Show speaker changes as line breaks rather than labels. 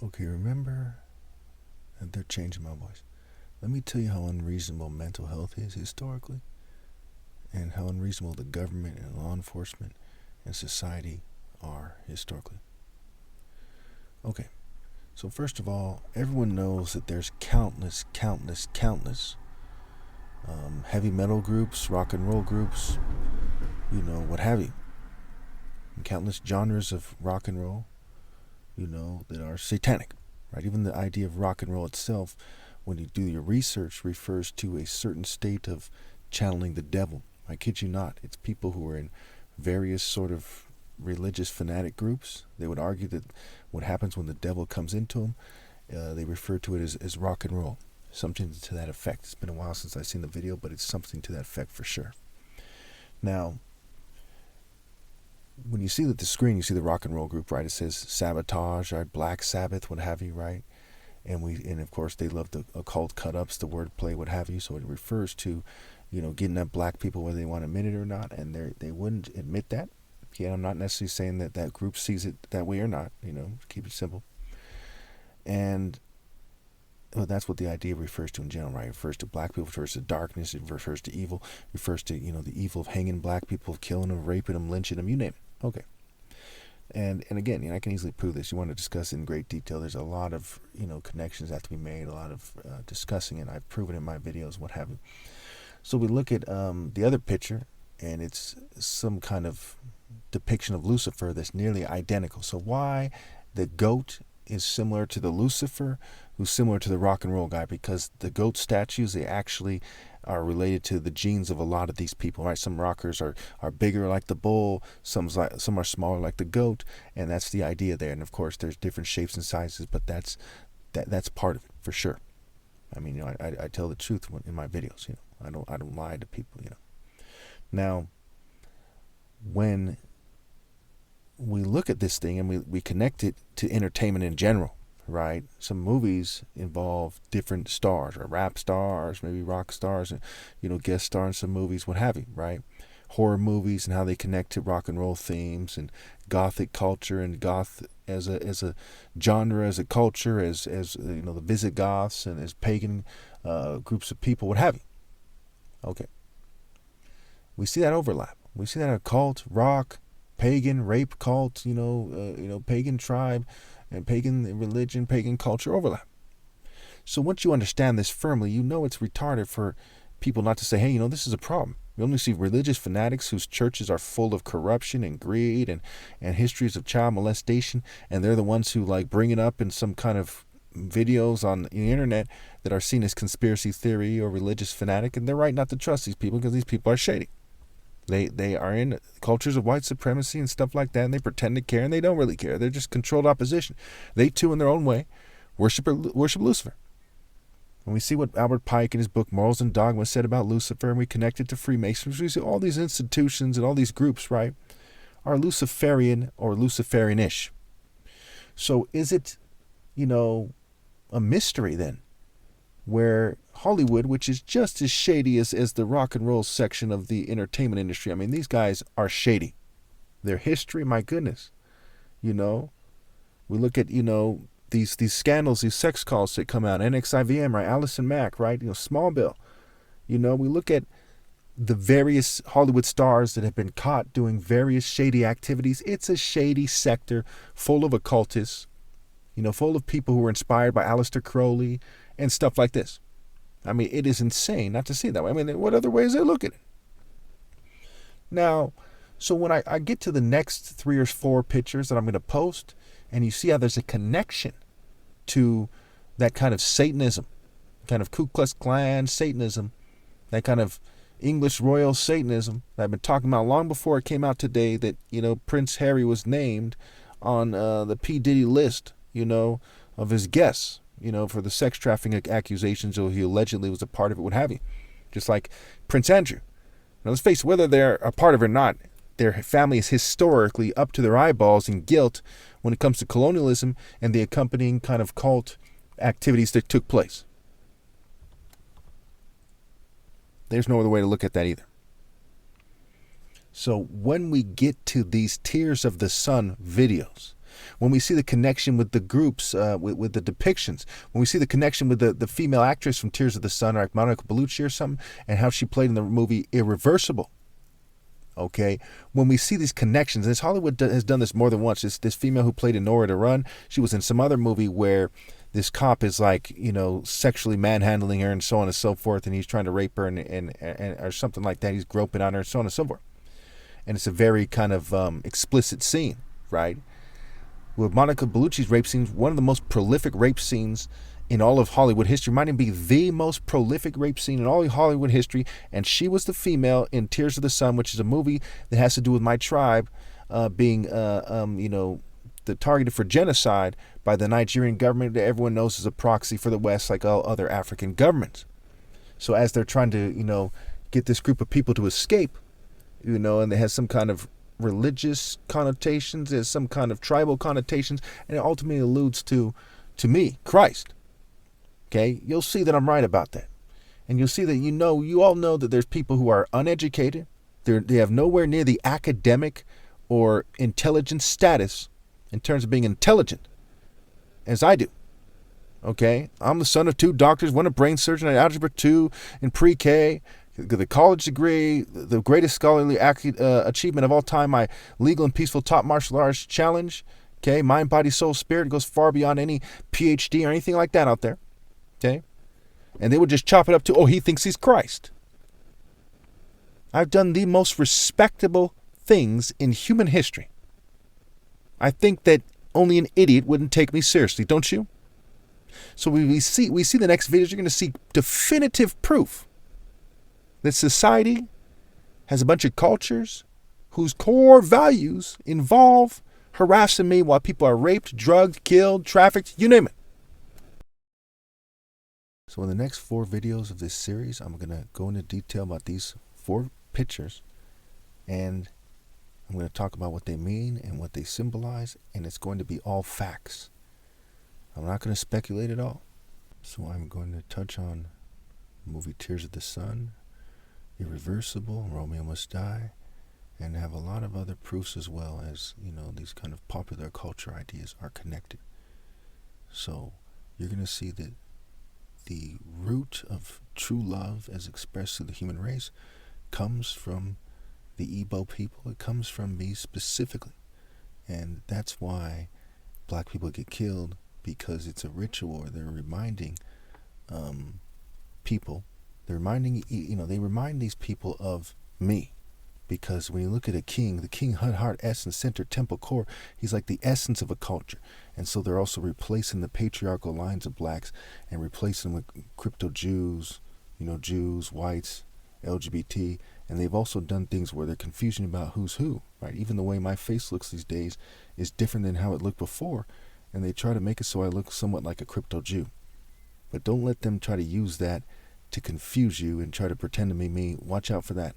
Okay, remember, and they're changing my voice. Let me tell you how unreasonable mental health is historically, and how unreasonable the government and law enforcement and society are historically. Okay, so first of all, everyone knows that there's countless heavy metal groups, rock and roll groups, what have you. And countless genres of rock and roll, that are satanic, right? Even the idea of rock and roll itself, when you do your research, refers to a certain state of channeling the devil. I kid you not. It's people who are in various sort of religious fanatic groups. They would argue that what happens when the devil comes into them, they refer to it as rock and roll. Something to that effect. It's been a while since I've seen the video, but it's something to that effect for sure. Now, when you see the screen, you see the rock and roll group, right? It says Sabotage, right? Black Sabbath, what have you, right? And of course they love the occult cut-ups, the wordplay, what have you. So it refers to, getting at black people whether they want to admit it or not, and they wouldn't admit that. Again, I'm not necessarily saying that group sees it that way or not. Keep it simple. And that's what the idea refers to in general, right? It refers to black people, it refers to darkness, it refers to evil, it refers to, the evil of hanging black people, of killing them, raping them, lynching them, you name it. Okay. And again, I can easily prove this. You want to discuss it in great detail. There's a lot of, connections that have to be made, a lot of discussing it. I've proven it in my videos, what have you. So we look at the other picture, and it's some kind of depiction of Lucifer that's nearly identical. So why the goat is similar to the Lucifer, who's similar to the rock and roll guy? Because the goat statues, they actually are related to the genes of a lot of these people, right? Some rockers are bigger like the bull, some are smaller like the goat, and that's the idea there. And of course, there's different shapes and sizes, but that's part of it for sure. I mean, I tell the truth in my videos. I don't lie to people. Now, when we look at this thing and we connect it to entertainment in general, right? Some movies involve different stars, or rap stars, maybe rock stars, and guest star in some movies, what have you, right? Horror movies and how they connect to rock and roll themes, and gothic culture, and goth as a genre, as a culture, as the Visigoths, and as pagan groups of people, what have you. Okay, we see that overlap. We see that occult, rock, pagan, rape cult, pagan tribe, and pagan religion, pagan culture overlap. So once you understand this firmly, it's retarded for people not to say, hey, this is a problem. We only see religious fanatics whose churches are full of corruption and greed and histories of child molestation, and they're the ones who bring it up in some kind of videos on the internet that are seen as conspiracy theory or religious fanatic, and they're right not to trust these people because these people are shady. They are in cultures of white supremacy and stuff like that, and they pretend to care, and they don't really care. They're just controlled opposition. They, too, in their own way, worship Lucifer. When we see what Albert Pike in his book Morals and Dogma said about Lucifer, and we connect it to Freemasonry, we see all these institutions and all these groups, right, are Luciferian or Luciferian-ish. So is it, a mystery then, where Hollywood, which is just as shady as the rock and roll section of the entertainment industry. I mean, these guys are shady. Their history, my goodness. We look at, these scandals, these sex calls that come out, NXIVM, right? Allison Mack, right? Smallville. We look at the various Hollywood stars that have been caught doing various shady activities. It's a shady sector full of occultists, full of people who were inspired by Aleister Crowley and stuff like this. I mean, it is insane not to see it that way. I mean, what other ways they look at it? Now, so when I get to the next 3 or 4 pictures that I'm going to post, and you see how there's a connection to that kind of Satanism, kind of Ku Klux Klan Satanism, that kind of English royal Satanism that I've been talking about long before it came out today, that, Prince Harry was named on the P. Diddy list, of his guests, for the sex trafficking accusations, or he allegedly was a part of it, what have you. Just like Prince Andrew. Now, let's face it, whether they're a part of it or not, their family is historically up to their eyeballs in guilt when it comes to colonialism and the accompanying kind of cult activities that took place. There's no other way to look at that either. So when we get to these Tears of the Sun videos, When we see the connection with the groups, with the depictions, when we see the connection with the female actress from Tears of the Sun, like Monica Bellucci or something, and how she played in the movie Irreversible. Okay, when we see these connections, and Hollywood has done this more than once. This female who played in Nowhere to Run, she was in some other movie where this cop is like, sexually manhandling her and so on and so forth, and he's trying to rape her and or something like that. He's groping on her and so on and so forth. And it's a very kind of explicit scene, right? With Monica Bellucci's rape scenes, one of the most prolific rape scenes in all of Hollywood history, might even be the most prolific rape scene in all of Hollywood history, and she was the female in Tears of the Sun, which is a movie that has to do with my tribe being, targeted for genocide by the Nigerian government that everyone knows is a proxy for the West, like all other African governments. So as they're trying to, get this group of people to escape, and they have some kind of religious connotations, there's some kind of tribal connotations, and it ultimately alludes to me, Christ. Okay, you'll see that I'm right about that. And you'll see that you all know that there's people who are uneducated. They have nowhere near the academic or intelligence status in terms of being intelligent as I do. Okay, I'm the son of 2 doctors, one a brain surgeon, an algebra 2 in pre-K, the college degree, the greatest scholarly achievement of all time, my legal and peaceful top martial arts challenge. Okay, mind, body, soul, spirit, goes far beyond any PhD or anything like that out there. Okay, and they would just chop it up to, he thinks he's Christ. I've done the most respectable things in human history. I think that only an idiot wouldn't take me seriously, don't you? So we see the next videos, you're going to see definitive proof that society has a bunch of cultures whose core values involve harassing me while people are raped, drugged, killed, trafficked, you name it. So in the next 4 videos of this series, I'm going to go into detail about these 4 pictures, and I'm going to talk about what they mean and what they symbolize, and it's going to be all facts. I'm not going to speculate at all. So I'm going to touch on the movie Tears of the Sun, Irreversible, Romeo Must Die, and have a lot of other proofs as well, as these kind of popular culture ideas are connected. So you're going to see that the root of true love as expressed through the human race comes from the Igbo people. It comes from me specifically. And that's why black people get killed, because it's a ritual. They're reminding people. They remind these people of me. Because when you look at a king, the king, heart, essence, center, temple, core, he's like the essence of a culture. And so they're also replacing the patriarchal lines of blacks and replacing them with crypto Jews, Jews, whites, LGBT. And they've also done things where they're confusing about who's who, right? Even the way my face looks these days is different than how it looked before. And they try to make it so I look somewhat like a crypto Jew. But don't let them try to use that to confuse you and try to pretend to be me. Watch out for that.